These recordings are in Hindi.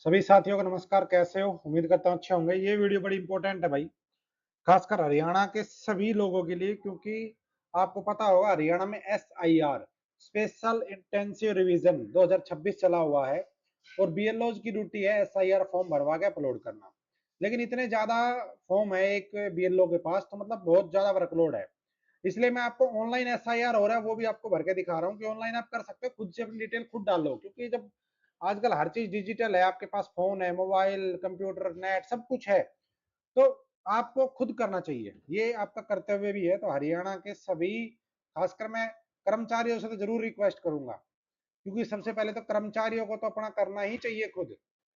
सभी साथियों को नमस्कार। कैसे हो? उम्मीद करता हूँ अच्छे होंगे। ये वीडियो बड़ी इंपॉर्टेंट है भाई, खासकर हरियाणा के सभी लोगों के लिए, क्योंकि आपको पता होगा हरियाणा में SIR स्पेशल इंटेंसिव रिवीजन 2026 चला हुआ है और BLOs की ड्यूटी है SIR फॉर्म भरवा के अपलोड करना। लेकिन इतने ज्यादा फॉर्म है एक BLO के पास, तो मतलब बहुत ज्यादा वर्कलोड है। इसलिए मैं आपको ऑनलाइन SIR हो रहा है वो भी आपको भर के दिखा रहा हूँ कि ऑनलाइन आप कर सकते हो, खुद से अपनी डिटेल खुद डाल लो। क्योंकि जब आजकल हर चीज डिजिटल है, आपके पास फोन है, मोबाइल, कंप्यूटर, नेट, सब कुछ है, तो आपको खुद करना चाहिए। ये आपका कर्तव्य भी है। तो हरियाणा के सभी, खासकर मैं कर्मचारियों से तो जरूर रिक्वेस्ट करूंगा, क्योंकि सबसे पहले तो कर्मचारियों को तो अपना करना ही चाहिए खुद।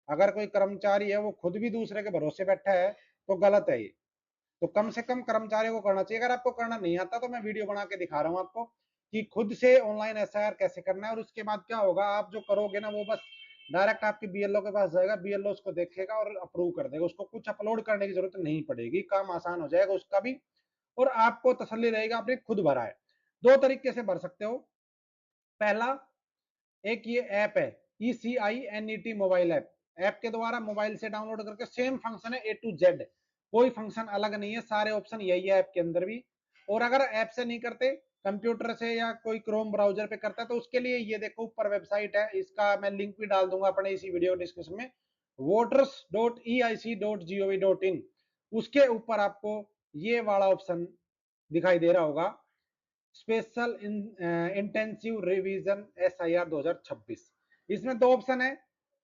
अगर कोई कर्मचारी है वो खुद भी दूसरे के भरोसे बैठा है तो गलत है ये। तो कम से कम कर्मचारियों को करना चाहिए। अगर आपको करना नहीं आता तो मैं वीडियो बना के दिखा रहा हूँ आपको कि खुद से ऑनलाइन SIR कैसे करना है। और उसके बाद क्या होगा, आप जो करोगे ना वो बस डायरेक्ट आपके BLO के पास जाएगा, BLO उसको देखेगा और अप्रूव कर देगा। उसको कुछ अपलोड करने की जरूरत नहीं पड़ेगी, काम आसान हो जाएगा उसका भी। और आपको तसल्ली रहेगा आपने खुद भरा है। दो तरीके से भर सकते हो। पहला, एक ये ऐप है ECINET मोबाइल ऐप। ऐप के द्वारा मोबाइल से डाउनलोड करके सेम फंक्शन है A to Z, कोई फंक्शन अलग नहीं है, सारे ऑप्शन यही है ऐप के अंदर भी। और अगर ऐप से नहीं करते, कंप्यूटर से या कोई क्रोम ब्राउजर पे करता है, तो उसके लिए ये देखो ऊपर वेबसाइट है, इसका मैं लिंक भी डाल दूंगा अपने इसी वीडियो डिस्क्रिप्शन में, voters.eic.gov.in। उसके ऊपर आपको ये वाला ऑप्शन दिखाई दे रहा होगा, स्पेशल इंटेंसिव रिवीजन SIR 2026। इसमें दो ऑप्शन है,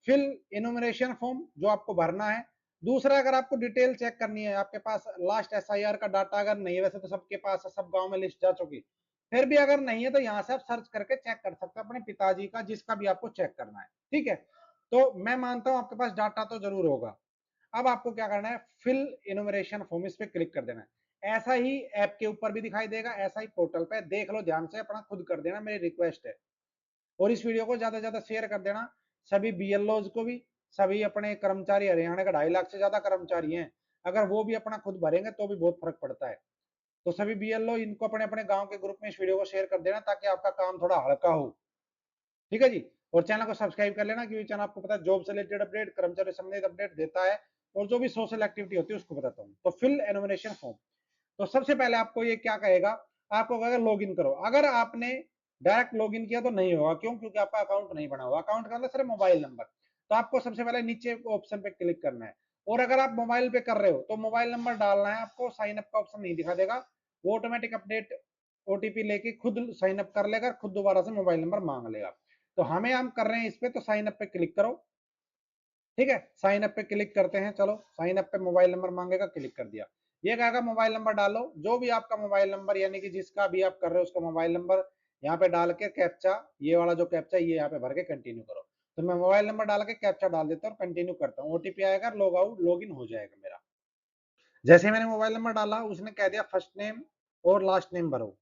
फिल इनुमरेशन फॉर्म जो आपको भरना है। दूसरा, अगर आपको डिटेल चेक करनी है, आपके पास लास्ट SIR का डाटा अगर नहीं है, वैसे तो सबके पास है, सब गांव में लिस्ट जा चुकी, फिर भी अगर नहीं है तो यहाँ से आप सर्च करके चेक कर सकते हो अपने पिताजी का, जिसका भी आपको चेक करना है। ठीक है, तो मैं मानता हूँ आपके पास डाटा तो जरूर होगा। अब आपको क्या करना है, फिल इनुमरेशन फॉर्म, इस पे क्लिक कर देना है। ऐसा ही ऐप के ऊपर भी दिखाई देगा, ऐसा ही पोर्टल पे, देख लो ध्यान से, अपना खुद कर देना, मेरी रिक्वेस्ट है। और इस वीडियो को ज्यादा से ज्यादा शेयर कर देना सभी BLOs को भी। सभी अपने कर्मचारी, हरियाणा का 2.5 लाख से ज्यादा कर्मचारी हैं, अगर वो भी अपना खुद भरेंगे तो भी बहुत फर्क पड़ता है। तो सभी BLO इनको अपने अपने गांव के ग्रुप में इस वीडियो को शेयर कर देना, ताकि आपका काम थोड़ा हल्का हो। ठीक है जी। और चैनल को सब्सक्राइब कर लेना, क्योंकि चैनल आपको पता है जॉब से रिलेटेड अपडेट, कर्मचारी संबंधित अपडेट देता है, और जो भी सोशल एक्टिविटी होती है उसको बताता हूँ। तो फिल एनोमिनेशन फॉर्म, तो सबसे पहले आपको ये क्या कहेगा, आपको कहेगा लॉग इन करो। अगर आपने डायरेक्ट लॉग इन किया तो नहीं होगा, क्यों? क्योंकि आपका अकाउंट नहीं बना हुआ। अकाउंट का मतलब सिर्फ मोबाइल नंबर। तो आपको सबसे पहले नीचे ऑप्शन पे क्लिक करना है। और अगर आप मोबाइल पे कर रहे हो तो मोबाइल नंबर डालना है आपको, साइन अप का ऑप्शन नहीं दिखा देगा, वो ऑटोमेटिक अपडेट OTP लेके खुद साइन अप कर लेगा, खुद दोबारा से मोबाइल नंबर मांग लेगा। तो हमें हम कर रहे हैं इस पे, तो साइन अप पे क्लिक करो। ठीक है, साइन अप पे क्लिक करते हैं। चलो, साइन अप पे मोबाइल नंबर मांगेगा, क्लिक कर दिया। ये कहेगा मोबाइल नंबर डालो, जो भी आपका मोबाइल नंबर, यानी कि जिसका भी आप कर रहे हो उसका मोबाइल नंबर यहाँ पे डाल के कैप्चा, ये वाला जो कैप्चा ये यहाँ पे भर के कंटिन्यू करो। तो मैं मोबाइल नंबर डाल के कैप्चा डाल देता हूँ और कंटिन्यू करता हूँ। OTP आएगा, लॉग आउट लॉग इन हो जाएगा मेरा। जैसे मैंने मोबाइल नंबर डाला, उसने कह दिया फर्स्ट नेम और लास्ट नेम भरो।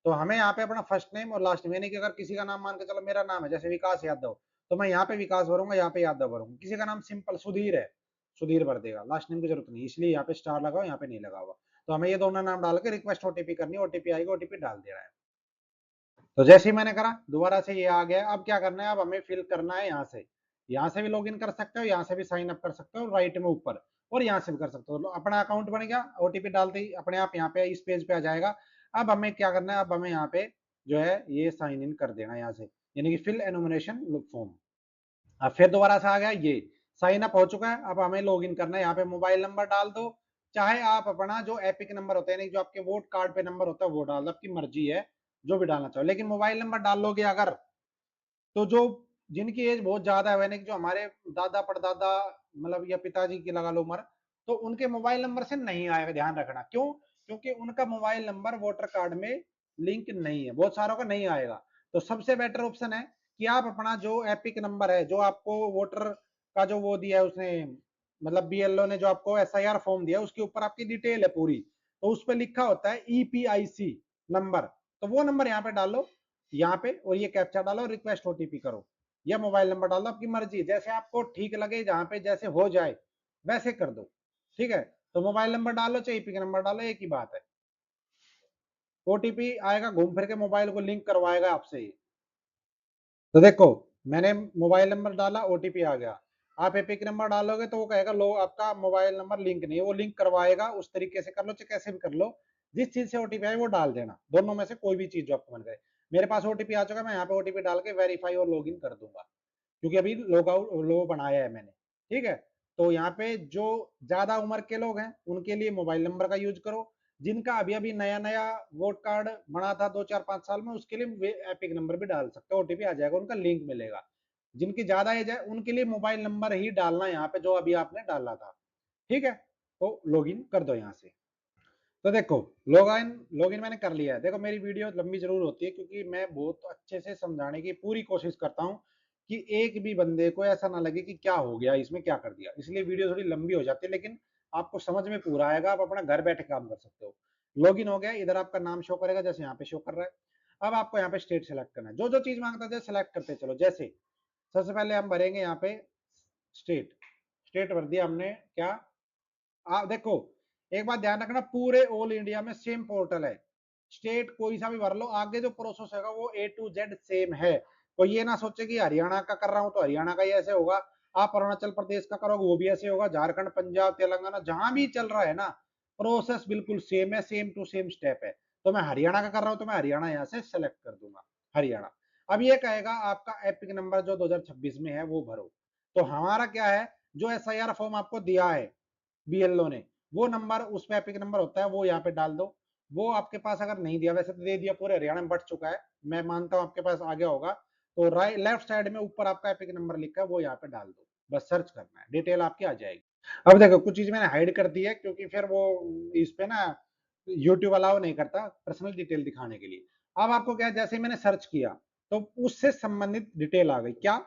तो हमें यहाँ पे अपना फर्स्ट नेम और लास्ट नेम, यानी कि अगर किसी का नाम मान के चलो, मेरा नाम है जैसे विकास यादव, तो मैं यहाँ पे विकास भरूंगा, यहाँ पे यादव भरूंगा। किसी का नाम सिंपल सुधीर है, सुधीर भर देगा, लास्ट नेम की जरूरत नहीं, इसलिए यहाँ पे स्टार लगाओ, यहाँ पे नहीं लगा हुआ। तो हमें ये दोनों नाम डाल के रिक्वेस्ट OTP करनी है, OTP आएगा, OTP डाल दे रहा है। तो जैसे ही मैंने करा, दोबारा से ये आ गया। अब क्या करना है, अब हमें फिल करना है यहाँ से भी लॉग इन कर सकते हो, यहाँ से भी साइन अप कर सकते हो राइट में ऊपर, और यहाँ से भी कर सकते हो। अपना अकाउंट बन गया, OTP डालते ही अपने आप यहाँ पे इस पेज पे आ जाएगा। अब हमें क्या करना है, अब हमें यहाँ पे जो है ये साइन इन कर देना यहाँ से, यानी कि फिल एनोमिनेशन फॉर्म। अब फिर दोबारा से आ गया, ये साइन अप हो चुका है। अब हमें लॉग इन करना है, यहाँ पे मोबाइल नंबर डाल दो, चाहे आप अपना जो एपिक नंबर होता है, जो आपके वोट कार्ड पे नंबर होता है वो डाल दो, आपकी मर्जी है जो भी डालना चाहो। लेकिन मोबाइल नंबर डाल लोगे अगर, तो जो जिनकी एज बहुत ज्यादा है, यानी कि जो हमारे दादा परदादा, मतलब या पिताजी की लगा लो उम्र, तो उनके मोबाइल नंबर से नहीं आएगा। ध्यान रखना, क्यों? क्योंकि उनका मोबाइल नंबर वोटर कार्ड में लिंक नहीं है, बहुत सारों का नहीं आएगा। तो सबसे बेटर ऑप्शन है कि आप अपना जो एपिक नंबर है, जो आपको वोटर का जो वो दिया है उसने, मतलब BLO ने जो आपको SIR फॉर्म दिया, उसके ऊपर आपकी डिटेल है पूरी, तो उस पर लिखा होता है EPIC नंबर, तो वो नंबर यहाँ पे डालो, यहाँ पे, और ये कैप्चा डालो, रिक्वेस्ट OTP करो, या मोबाइल नंबर डालो, आपकी मर्जी, जैसे आपको ठीक लगे, जहां पे जैसे हो जाए वैसे कर दो। ठीक है, तो मोबाइल नंबर डालो चाहे EPIC नंबर डालो, एक ही बात है। OTP आएगा, घूम फिर के मोबाइल को लिंक करवाएगा आपसे। तो देखो, मैंने मोबाइल नंबर डाला, OTP आ गया। आप एपिक नंबर डालोगे तो वो कहेगा लो आपका मोबाइल नंबर लिंक नहीं है, वो लिंक करवाएगा, उस तरीके से कर लो चाहे कैसे भी कर लो, जिस चीज से ओटीपी आए वो डाल देना, दोनों में से कोई भी चीज जो आपको मन करे। मेरे पास ओटीपी आ चुका है, मैं यहाँ पे ओटीपी डाल के वेरीफाई और लॉगिन कर दूंगा, क्योंकि अभी लॉग आउट लो बनाया है मैंने। ठीक है, तो यहाँ पे जो ज्यादा उम्र के लोग हैं उनके लिए मोबाइल नंबर का यूज करो, जिनका अभी अभी नया नया वोट कार्ड बना था 2 4 5 साल में, उसके लिए वे एपिक नंबर भी डाल सकते हो, ओटीपी आ जाएगा, उनका लिंक मिलेगा। जिनकी ज्यादा एज है उनके लिए मोबाइल नंबर ही डालना यहाँ पे जो अभी आपने डाला था। ठीक है, तो लॉगिन कर दो यहाँ से। तो देखो लॉगिन लॉगिन मैंने कर लिया है। देखो मेरी वीडियो लंबी जरूर होती है क्योंकि मैं बहुत अच्छे से समझाने की पूरी कोशिश करता हूँ कि एक भी बंदे को ऐसा ना लगे कि क्या हो गया इसमें, क्या कर दिया, इसलिए वीडियो थोड़ी लंबी हो जाती है, लेकिन आपको समझ में पूरा आएगा, आप अपना घर बैठे काम कर सकते हो। लॉगिन हो गया, इधर आपका नाम शो करेगा जैसे यहाँ पे शो कर रहा है। अब आपको यहाँ पे स्टेट सेलेक्ट करना है, जो जो चीज मांगता है सेलेक्ट करते चलो। जैसे सबसे पहले हम भरेंगे यहाँ पे स्टेट, स्टेट भर दिया हमने। क्या आप देखो, एक बात ध्यान रखना, पूरे ऑल इंडिया में सेम पोर्टल है, स्टेट कोई सा भी भर लो, आगे जो प्रोसेस होगा वो ए टू जेड सेम है। कोई ये ना सोचे कि हरियाणा का कर रहा हूं तो हरियाणा का ही ऐसे होगा, आप अरुणाचल प्रदेश का करोगे वो भी ऐसे होगा, झारखंड पंजाब तेलंगाना जहां भी चल रहा है ना, प्रोसेस बिल्कुल सेम है, सेम टू सेम स्टेप है। तो मैं हरियाणा का कर रहा हूं तो मैं हरियाणा यहाँ से सेलेक्ट कर दूंगा, हरियाणा। अब ये कहेगा आपका एपिक नंबर जो 2026 में है वो भरो। तो हमारा क्या है, जो एसआईआर फॉर्म आपको दिया है बीएलओ ने, वो नंबर उस पे एपिक नंबर होता है वो यहाँ पे डाल दो। वो आपके पास अगर नहीं दिया, वैसे तो दे दिया, पूरे हरियाणा में बढ़ चुका है, मैं मानता हूँ आपके पास आ गया होगा, तो राइट लेफ्ट साइड में ऊपर आपका एपिक नंबर लिखा है वो यहाँ पे डाल दो, बस सर्च करना है, डिटेल आपकी आ जाएगी। अब देखो कुछ चीज मैंने हाइड कर दी है क्योंकि फिर वो इस पे ना यूट्यूब अलाउ नहीं करता पर्सनल डिटेल दिखाने के लिए। अब आपको क्या है, जैसे ही मैंने सर्च किया तो उससे संबंधित डिटेल आ गई। क्या,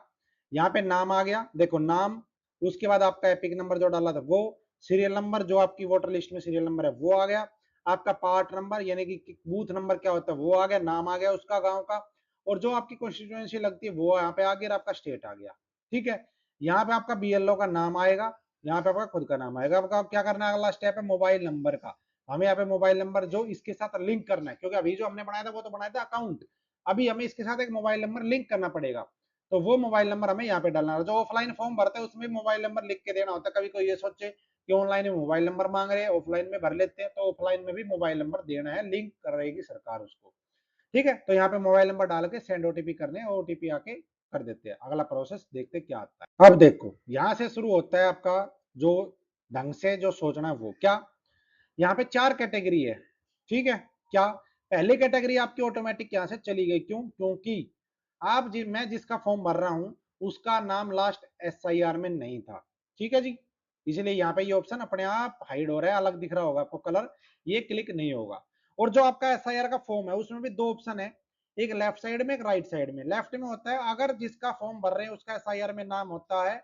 यहाँ पे नाम आ गया, देखो नाम, उसके बाद आपका एपिक नंबर जो डाला था वो, सीरियल नंबर जो आपकी वोटर लिस्ट में सीरियल नंबर है वो आ गया, आपका पार्ट नंबर यानी कि बूथ नंबर क्या होता है वो आ गया, नाम आ गया उसका गांव का, और जो आपकी कॉन्स्टिट्यूएंसी लगती है वो यहाँ पे आ गया, आपका स्टेट आ गया। ठीक है, यहाँ पे आपका बीएलओ का नाम आएगा, यहाँ पे आपका खुद का नाम आएगा। आपका क्या करना है, अगला स्टेप है मोबाइल नंबर का। हमें यहाँ पे मोबाइल नंबर जो इसके साथ लिंक करना है, क्योंकि अभी जो हमने बनाया था वो तो बनाया था अकाउंट, अभी हमें इसके साथ एक मोबाइल नंबर लिंक करना पड़ेगा। तो वो मोबाइल नंबर हमें यहाँ पे डालना है। जो ऑफलाइन फॉर्म भरते हैं उसमें मोबाइल नंबर लिख के देना होता है। कभी कोई ये सोचे कि ऑनलाइन में मोबाइल नंबर मांग रहे हैं, ऑफलाइन में भर लेते हैं, तो ऑफलाइन में भी मोबाइल नंबर देना है, लिंक कर रहेगी सरकार उसको। ठीक है, तो यहाँ पे मोबाइल नंबर डाल के सेंड ओटीपी करने, ओटीपी आके कर देते हैं। अगला प्रोसेस देखते क्या आता है। अब देखो यहाँ से शुरू होता है आपका जो ढंग से जो सोचना है वो। क्या, यहाँ पे 4 कैटेगरी है। ठीक है, क्या, पहली कैटेगरी आपकी ऑटोमेटिक यहाँ से चली गई, क्यों, क्योंकि मैं जिसका फॉर्म भर रहा हूं उसका नाम लास्ट एसआईआर में नहीं था। ठीक है जी, इसलिए यहाँ पे ये ऑप्शन अपने आप हाइड हो रहा है, अलग दिख रहा होगा आपको कलर, ये क्लिक नहीं होगा। और जो आपका एसआईआर का फॉर्म है उसमें भी 2 ऑप्शन है, एक लेफ्ट साइड में एक राइट साइड में। लेफ्ट में होता है अगर जिसका फॉर्म भर रहे हैं उसका एसआईआर में नाम होता है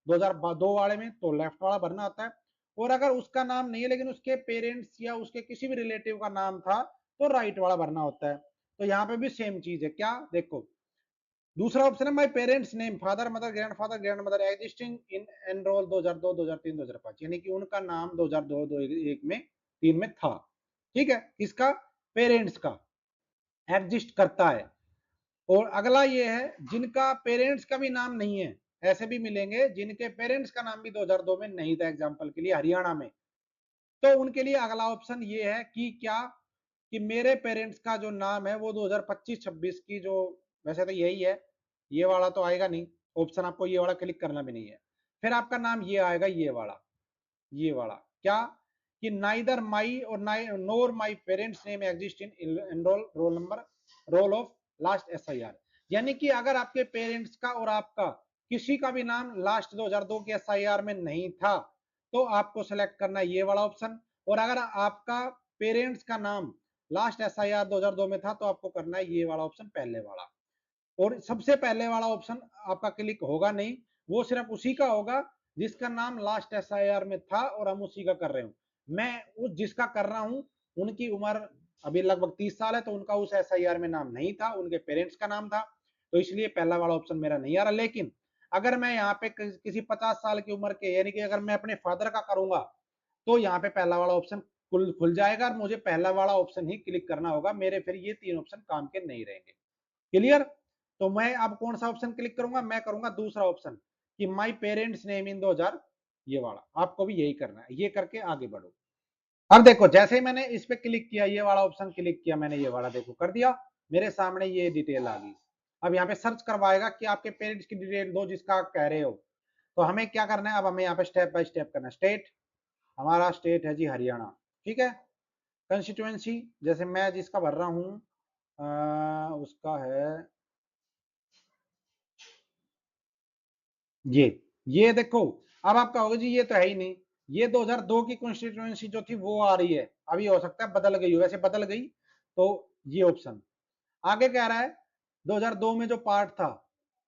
2002 वाले में तो लेफ्ट वाला भरना होता है, और अगर उसका नाम नहीं है लेकिन उसके पेरेंट्स या उसके किसी भी रिलेटिव का नाम था तो राइट वाला भरना होता है। तो यहाँ पे भी सेम चीज है। क्या, देखो दूसरा ऑप्शन है my parents name, father mother grandfather grandmother existing in enrol 2002 2003 2005, यानी कि उनका नाम 2002 2001 में 3 में था। ठीक है, किसका, पेरेंट्स का एग्जिस्ट करता है। और अगला ये है जिनका पेरेंट्स का भी नाम नहीं है, ऐसे भी मिलेंगे जिनके पेरेंट्स का नाम भी 2002 में नहीं था, एग्जाम्पल के लिए हरियाणा में। तो उनके लिए अगला ऑप्शन ये है कि क्या, कि मेरे पेरेंट्स का जो नाम है वो 2025-26 की जो, वैसे तो यही है, ये वाला तो आएगा नहीं ऑप्शन, आपको ये वाला क्लिक करना भी नहीं है। फिर आपका नाम ये आएगा, ये वाला, ये वाला। क्या, कि नाइदर माई और nor my parents name exist in enrol roll number roll of last SIR, यानी कि अगर आपके पेरेंट्स का और आपका किसी का भी नाम लास्ट 2002 के एसआईआर में नहीं था तो आपको सेलेक्ट करना है ये वाला ऑप्शन। और अगर आपका पेरेंट्स का नाम लास्ट एसआईआर 2002 में था तो आपको करना है ये वाला ऑप्शन, पहले वाला। और सबसे पहले वाला ऑप्शन आपका क्लिक होगा नहीं, वो सिर्फ उसी का होगा जिसका नाम लास्ट एसआईआर में था और हम उसी का कर रहे हो। मैं उस जिसका कर रहा हूं उनकी उम्र अभी लगभग 30 साल है, तो उनका उस एसआईआर में नाम नहीं था, उनके पेरेंट्स का नाम था, तो इसलिए पहला वाला ऑप्शन मेरा नहीं आ रहा। लेकिन अगर मैं यहाँ पे किसी 50 साल की उम्र के, यानी कि अगर मैं अपने फादर का करूंगा तो यहाँ पे पहला वाला ऑप्शन खुल जाएगा और मुझे पहला वाला ऑप्शन ही क्लिक करना होगा, मेरे फिर ये 3 ऑप्शन काम के नहीं रहेंगे। क्लियर, तो मैं अब कौन सा ऑप्शन क्लिक करूंगा, मैं करूंगा दूसरा ऑप्शन, कि माई पेरेंट्स नेम इन 2000, ये वाला आपको भी यही करना है, ये करके आगे बढ़ो। अब देखो जैसे ही मैंने इस पे क्लिक किया, ये वाला ऑप्शन क्लिक किया मैंने, ये वाला देखो कर दिया, मेरे सामने ये डिटेल आ गई। अब यहाँ पे सर्च करवाएगा कि आपके पेरेंट्स की डिटेल दो जिसका आप कह रहे हो, तो हमें क्या करना है, अब हमें यहाँ पे स्टेप बाय स्टेप करना है। स्टेट, हमारा स्टेट है जी हरियाणा, ठीक है। कंस्टिट्यूएंसी, जैसे मैं जिसका भर रहा हूँ उसका है ये देखो। अब आप कहोगे जी ये तो है ही नहीं, ये 2002 की कॉन्स्टिट्यूएंसी जो थी वो आ रही है, अभी हो सकता है बदल गई हो, वैसे बदल गई तो ये ऑप्शन आगे कह रहा है 2002 में जो पार्ट था,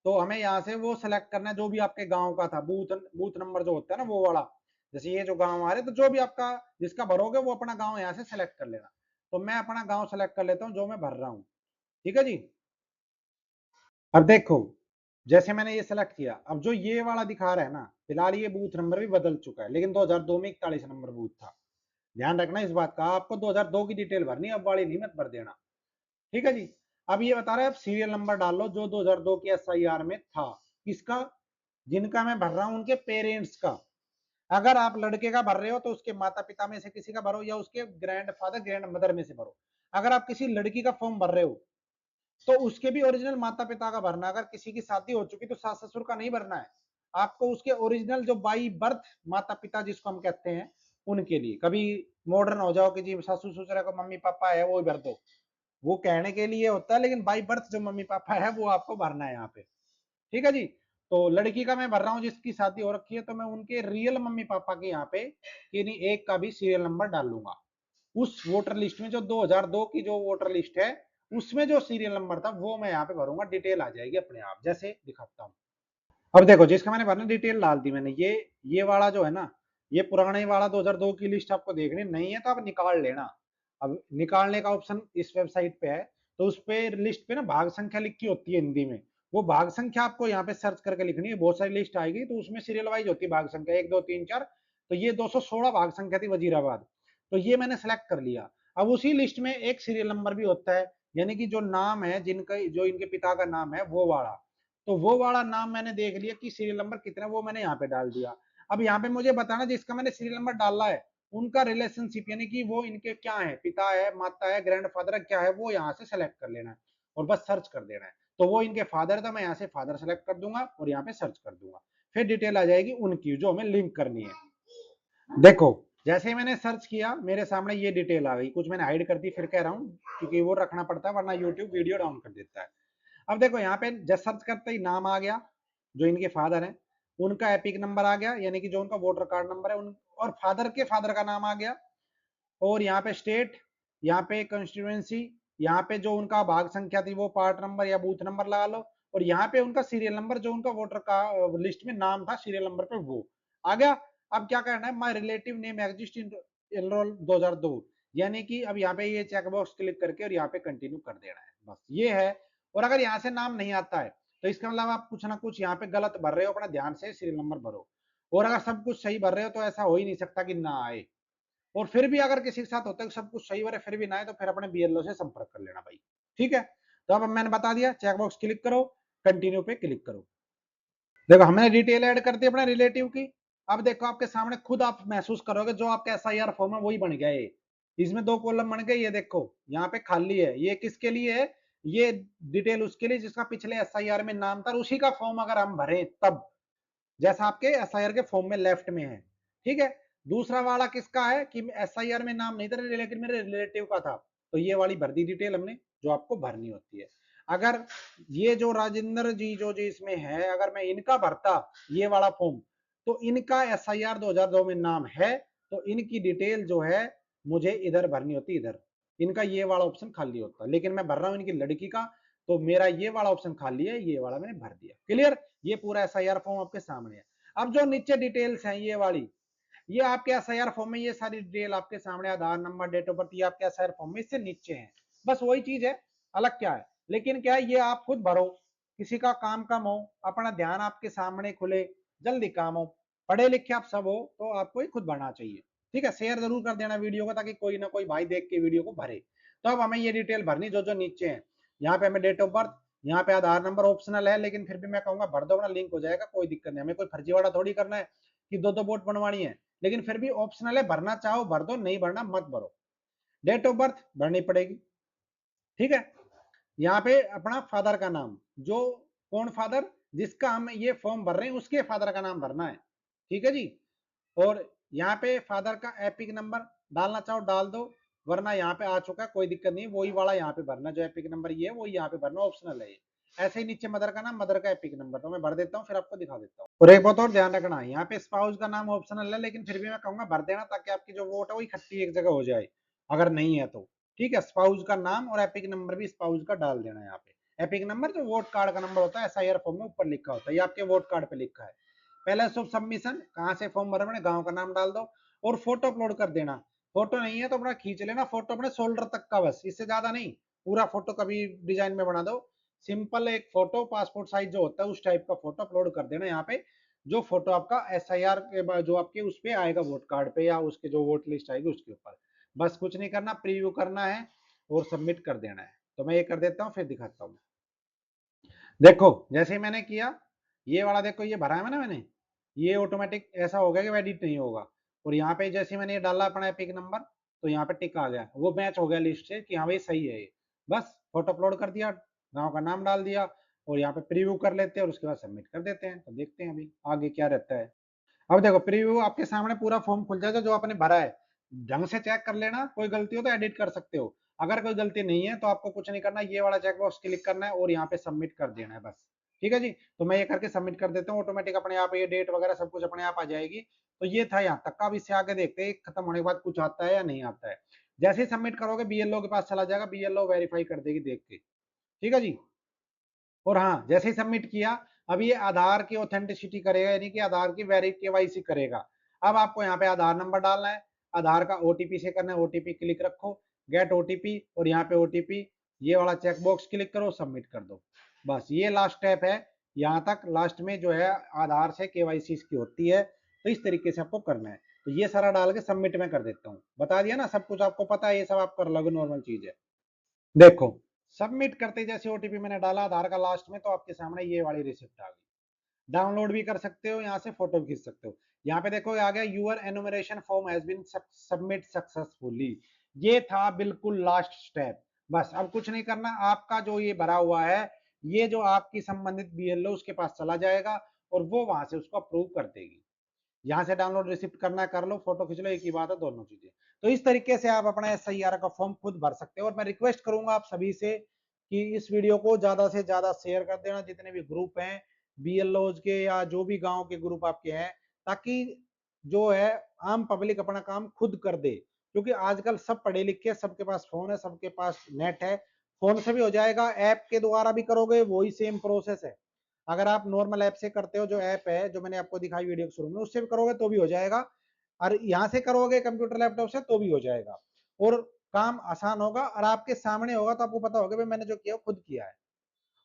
तो हमें यहाँ से वो सेलेक्ट करना है जो भी आपके गांव का था, बूथ बूथ नंबर जो होता है ना वो वाला। जैसे ये जो गांव आ रहे, तो जो भी आपका जिसका भरोगे वो अपना गांव यहाँ से सेलेक्ट कर लेना। तो मैं अपना गांव सेलेक्ट कर लेता हूँ जो मैं भर रहा हूँ, ठीक है जी। अब देखो जैसे मैंने ये सेलेक्ट किया, अब जो ये वाला दिखा रहा है ना, फिलहाल ये बूथ नंबर भी बदल चुका है, लेकिन 2002 में 41 नंबर बूथ था। ध्यान रखना इस बात का, आपको 2002 की डिटेल भरनी, अब वाली नहीं मत भर देना, ठीक है जी। अब ये बता रहा है आप सीरियल नंबर डाल लो जो 2002 की एसआईआर में था, किसका, जिनका मैं भर रहा हूं उनके पेरेंट्स का। अगर आप लड़के का भर रहे हो तो उसके माता पिता में से किसी का भरो, या उसके ग्रैंड फादर ग्रैंड मदर में से भरो। अगर आप किसी लड़की का फॉर्म भर रहे हो तो उसके भी ओरिजिनल माता पिता का भरना। अगर किसी की शादी हो चुकी तो सास ससुर का नहीं भरना है, आपको उसके ओरिजिनल जो बाई बर्थ माता पिता जिसको हम कहते हैं उनके लिए। कभी मॉडर्न हो जाओ कि जी सासू ससुर को मम्मी पापा है वो भर दो, वो कहने के लिए होता है, लेकिन बाई बर्थ जो मम्मी पापा है वो आपको भरना है यहाँ पे, ठीक है जी। तो लड़की का मैं भर रहा हूँ जिसकी शादी हो रखी है, तो मैं उनके रियल मम्मी पापा के यहाँ पे किन्हीं एक का भी सीरियल नंबर डाल लूंगा। उस वोटर लिस्ट में जो 2002 की जो वोटर लिस्ट है उसमें जो सीरियल नंबर था वो मैं यहाँ पे भरूंगा, डिटेल आ जाएगी अपने आप, जैसे दिखाता हूँ। अब देखो जिसका मैंने भरना डिटेल डाल दी मैंने, ये वाला जो है ना, ये पुराने वाला 2002 की लिस्ट आपको देखनी नहीं है तो आप निकाल लेना। अब निकालने का ऑप्शन इस वेबसाइट पे है, तो उस पे लिस्ट पे ना भाग संख्या लिखी होती है हिंदी में, वो भाग संख्या आपको यहाँ पे सर्च करके लिखनी है। बहुत सारी लिस्ट आएगी तो उसमें सीरियल वाइज होती है भाग संख्या 1 2 3 4, तो ये 216 भाग संख्या थी वजीराबाद, तो ये मैंने सेलेक्ट कर लिया। अब उसी लिस्ट में एक सीरियल नंबर भी होता है, यानी कि जो नाम है जिनका, जो इनके पिता का नाम है वो वाला, तो वो वाला नाम मैंने देख लिया कि सीरियल नंबर कितना, वो मैंने यहाँ पे डाल दिया। अब यहाँ पे मुझे बताना जिसका मैंने सीरियल नंबर डाला है उनका रिलेशनशिप, यानी कि वो इनके क्या है, पिता है माता है ग्रैंडफादर है क्या है, वो यहाँ से सेलेक्ट कर लेना है और बस सर्च कर देना है। तो वो इनके फादर है तो मैं यहाँ से फादर सेलेक्ट कर दूंगा और यहाँ पे सर्च कर दूंगा, फिर डिटेल आ जाएगी उनकी जो हमें लिंक करनी है। देखो जैसे ही मैंने सर्च किया मेरे सामने ये डिटेल आ गई, कुछ मैंने हाइड कर दी फिर कह रहा हूँ क्योंकि वो रखना पड़ता है वरना यूट्यूब वीडियो डाउन कर देता है। अब देखो यहाँ पे जस्ट सर्च करते ही नाम आ गया, जो इनके फादर हैं उनका एपिक नंबर आ गया, यानी कि जो उनका वोटर कार्ड नंबर है उन, और फादर के फादर का नाम आ गया, और यहाँ पे स्टेट, यहाँ पे कंस्टिट्यूएंसी, यहाँ पे जो उनका भाग संख्या थी वो पार्ट नंबर या बूथ नंबर लगा लो, और यहाँ पे उनका सीरियल नंबर जो उनका वोटर का लिस्ट में नाम था सीरियल नंबर पे वो आ गया। अब क्या करना है, my relative name exist in enrol 2002, यानी कि अब यहाँ पे ये चेक बॉक्स क्लिक करके और यहाँ पे कंटिन्यू कर देना है, बस ये है। और अगर यहाँ से नाम नहीं आता है तो इसका मतलब आप कुछ ना कुछ यहाँ पे गलत भर रहे हो, अपना ध्यान से सीरियल नंबर भरो। और अगर सब कुछ सही भर रहे हो तो ऐसा हो ही नहीं सकता कि ना आए। और फिर भी अगर किसी के साथ होता है कि सब कुछ सही हो रहा है फिर भी ना आए तो फिर अपने बीएलओ से संपर्क कर लेना भाई, ठीक है। तो अब मैंने बता दिया, चेकबॉक्स क्लिक करो, कंटिन्यू पे क्लिक करो। देखो हमने डिटेल ऐड कर दी अपने रिलेटिव की। अब देखो आपके सामने खुद आप महसूस करोगे जो आपका एसआईआर फॉर्म है वही बन गया है, इसमें 2 कॉलम बन गए, ये देखो यहाँ पे खाली है, ये किसके लिए है, ये डिटेल उसके लिए जिसका पिछले एसआईआर में नाम था, उसी का फॉर्म अगर हम भरें तब, जैसा आपके एसआईआर के फॉर्म में लेफ्ट में है, ठीक है। दूसरा वाला किसका है कि एसआईआर में नाम नहीं था लेकिन मेरे रिलेटिव का था, तो ये वाली भर दी डिटेल हमने जो आपको भरनी होती है। अगर ये जो राजेंद्र जी जो जी इसमें है, अगर मैं इनका भरता ये वाला फॉर्म, तो इनका एसआईआर 2002 में नाम है, तो इनकी डिटेल जो है मुझे इधर भरनी होती, इधर इनका ये वाला ऑप्शन खाली होता, लेकिन मैं भर रहा हूं इनकी लड़की का, तो मेरा ये वाला ऑप्शन खाली है, ये वाला मैंने भर दिया। क्लियर, ये पूरा एसआईआर फॉर्म आपके सामने है। अब जो नीचे डिटेल्स हैं ये वाली, ये आपके एसआईआर फॉर्म में ये सारी डिटेल आपके सामने, आधार नंबर डेट ऑफ बर्थ, ये आपके एसआईआर फॉर्म में इससे नीचे है, बस वही चीज है, अलग क्या है। लेकिन क्या है ये आप खुद भरो, किसी का काम कम हो, अपना ध्यान आपके सामने खुले, जल्दी काम हो, पढ़े लिखे आप सब हो तो आपको ही खुद भरना चाहिए, ठीक है। शेयर जरूर कर देना वीडियो को ताकि कोई ना कोई भाई देख के वीडियो को भरे। तो अब हमें ये डिटेल भरनी जो जो नीचे है, यहाँ पे हमें डेट ऑफ बर्थ, यहाँ पे आधार नंबर ऑप्शनल है, लेकिन फिर भी मैं कहूंगा भर दो, अपना लिंक हो जाएगा, कोई दिक्कत नहीं। हमें कोई फर्जीवाड़ा थोड़ी करना है कि दो वोट बनवानी है, लेकिन फिर भी ऑप्शनल है, भरना चाहो भर दो, नहीं भरना मत भरो। डेट ऑफ बर्थ भरनी पड़ेगी, ठीक है। यहाँ पे अपना फादर का नाम, जो कौन फादर, जिसका हम ये फॉर्म भर रहे हैं उसके फादर का नाम भरना है, ठीक है जी। और यहाँ पे फादर का एपिक नंबर डालना चाहो डाल दो, वरना यहाँ पे आ चुका है, कोई दिक्कत नहीं, वही वाला यहाँ पे भरना, जो एपिक नंबर ये है वही यहाँ पे भरना, ऑप्शनल है ये। ऐसे ही नीचे मदर का नाम, मदर का एपिक नंबर, तो मैं भर देता हूँ, फिर आपको दिखा देता हूँ। और एक बात और ध्यान रखना है, यहाँ पे स्पाउस का नाम ऑप्शनल है, लेकिन फिर भी मैं कहूंगा भर देना, ताकि आपकी जो वोट है वो इकट्ठी एक जगह हो जाए, अगर नहीं है तो, ठीक है। स्पाउस का नाम और एपिक नंबर भी स्पाउस का डाल देना। यहाँ पे एपिक नंबर जो वोट कार्ड का नंबर होता है, एसआईआर फॉर्म में ऊपर लिखा होता है, ये आपके वोट कार्ड पे लिखा है। पहले सब सबमिशन, कहाँ से फॉर्म भरा मैंने, गांव का नाम डाल दो, और फोटो अपलोड कर देना। फोटो नहीं है तो अपना खींच लेना फोटो अपने शोल्डर तक का, बस, इससे ज्यादा नहीं। पूरा फोटो कभी डिजाइन में बना दो, सिंपल एक फोटो पासपोर्ट साइज जो होता है उस टाइप का फोटो अपलोड कर देना यहाँ पे। जो फोटो आपका एसआईआर के जो आपके उस पे आएगा वोट कार्ड पे, या उसके जो वोट लिस्ट आएगी उसके ऊपर, बस कुछ नहीं करना, प्रीव्यू करना है और सबमिट कर देना है। तो मैं ये कर देता हूँ, फिर दिखाता हूँ। देखो जैसे ही मैंने किया, ये वाला देखो, ये भरा है ना मैंने, ये ऑटोमेटिक ऐसा हो गया कि एडिट नहीं होगा। और यहाँ पे जैसे मैंने ये डाला अपना एपिक नंबर, तो यहाँ पे टिक आ गया, वो मैच हो गया लिस्ट से कि हाँ भाई सही है ये। बस फोटो अपलोड कर दिया, गांव का नाम डाल दिया, और यहाँ पे प्रीव्यू कर लेते हैं, और उसके बाद सबमिट कर देते हैं। तो देखते हैं अभी आगे क्या रहता है। अब देखो प्रीव्यू आपके सामने पूरा फॉर्म खुल जाएगा जो आपने भरा है, ढंग से चेक कर लेना, कोई गलती हो तो एडिट कर सकते हो। अगर कोई गलती नहीं है तो आपको कुछ नहीं करना, ये वाला चेक बॉक्स क्लिक करना है और यहाँ पे सबमिट कर देना है, बस, ठीक है जी। तो मैं ये करके सबमिट कर देता हूँ, ऑटोमेटिक अपने आप ये डेट वगैरह सब कुछ अपने आप आ जाएगी। तो ये था यहाँ तक का। अब इससे आगे देखते हैं खत्म होने के बाद कुछ आता है या नहीं आता है। जैसे ही सबमिट करोगे बीएलओ के पास चला जाएगा, बीएलओ वेरीफाई कर देगी देख के, ठीक है जी। और हाँ, जैसे ही सबमिट किया, अब ये आधार की ऑथेंटिसिटी करेगा, यानी कि आधार की केवाईसी करेगा। अब आपको यहाँ पे आधार नंबर डालना है, आधार का ओटीपी से करना है, ओटीपी क्लिक रखो, गेट ओटीपी, और यहाँ पे ओटीपी, ये वाला चेक बॉक्स क्लिक करो, सबमिट कर दो। बस ये लास्ट स्टेप है, यहाँ तक लास्ट में जो है आधार से केवाईसी की होती है। तो इस तरीके से आपको करना है। तो ये सारा डाल के सबमिट में कर देता हूँ, बता दिया ना, सब कुछ आपको पता है, ये सब आप कर लोगे, नॉर्मल चीज है। देखो सबमिट करते जैसे ओटीपी मैंने डाला आधार का लास्ट में, तो आपके सामने ये वाली रिसिप्ट आ गई। डाउनलोड भी कर सकते हो, यहाँ से फोटो खींच सकते हो। यहाँ पे देखो आ गया, your enumeration form has been submit successfully. ये था बिल्कुल लास्ट स्टेप। बस अब कुछ नहीं करना, आपका जो ये भरा हुआ है, ये जो आपकी संबंधित बीएलओ उसके पास चला जाएगा, और वो वहां से उसको अप्रूव कर देगी। यहाँ से डाउनलोड रिसिप्ट करना है कर लो, फोटो खींच लो, एक ही बात है दोनों चीजें। तो इस तरीके से आप अपना एसआईआर का फॉर्म खुद भर सकते हो। और मैं रिक्वेस्ट करूंगा आप सभी से कि इस वीडियो को ज्यादा से ज्यादा शेयर कर देना, जितने भी ग्रुप हैं बीएलओ के या जो भी गांव के ग्रुप आपके हैं, ताकि जो है आम पब्लिक अपना काम खुद कर दे। क्योंकि आजकल सब पढ़े लिखे, सबके पास फोन है, सबके पास नेट है, फोन से भी हो जाएगा, ऐप के द्वारा भी करोगे वही सेम प्रोसेस है। अगर आप नॉर्मल ऐप से करते हो, जो ऐप है जो मैंने आपको दिखाई वीडियो के शुरू में, उससे भी करोगे तो भी हो जाएगा, और यहाँ से करोगे कंप्यूटर लैपटॉप से तो भी हो जाएगा, और काम आसान होगा और आपके सामने होगा, तो आपको पता होगा भाई मैंने जो किया खुद किया है।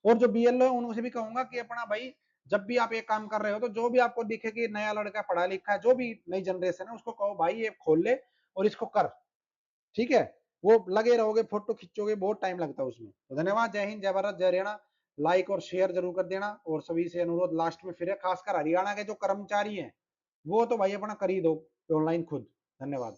और जो बीएलओ है उनसे भी कहूंगा कि अपना भाई, जब भी आप ये काम कर रहे हो, तो जो भी आपको दिखे कि नया लड़का पढ़ा लिखा है, जो भी नई जनरेशन है, उसको कहो भाई ये खोल ले और इसको कर, ठीक है। वो लगे रहोगे, फोटो खींचोगे, बहुत टाइम लगता है उसमें। तो धन्यवाद, जय हिंद, जय भारत, जय हरियाणा। लाइक और शेयर जरूर कर देना, और सभी से अनुरोध लास्ट में फिर है, खासकर हरियाणा के जो कर्मचारी हैं, वो तो भाई अपना कर ही दो ऑनलाइन खुद। धन्यवाद।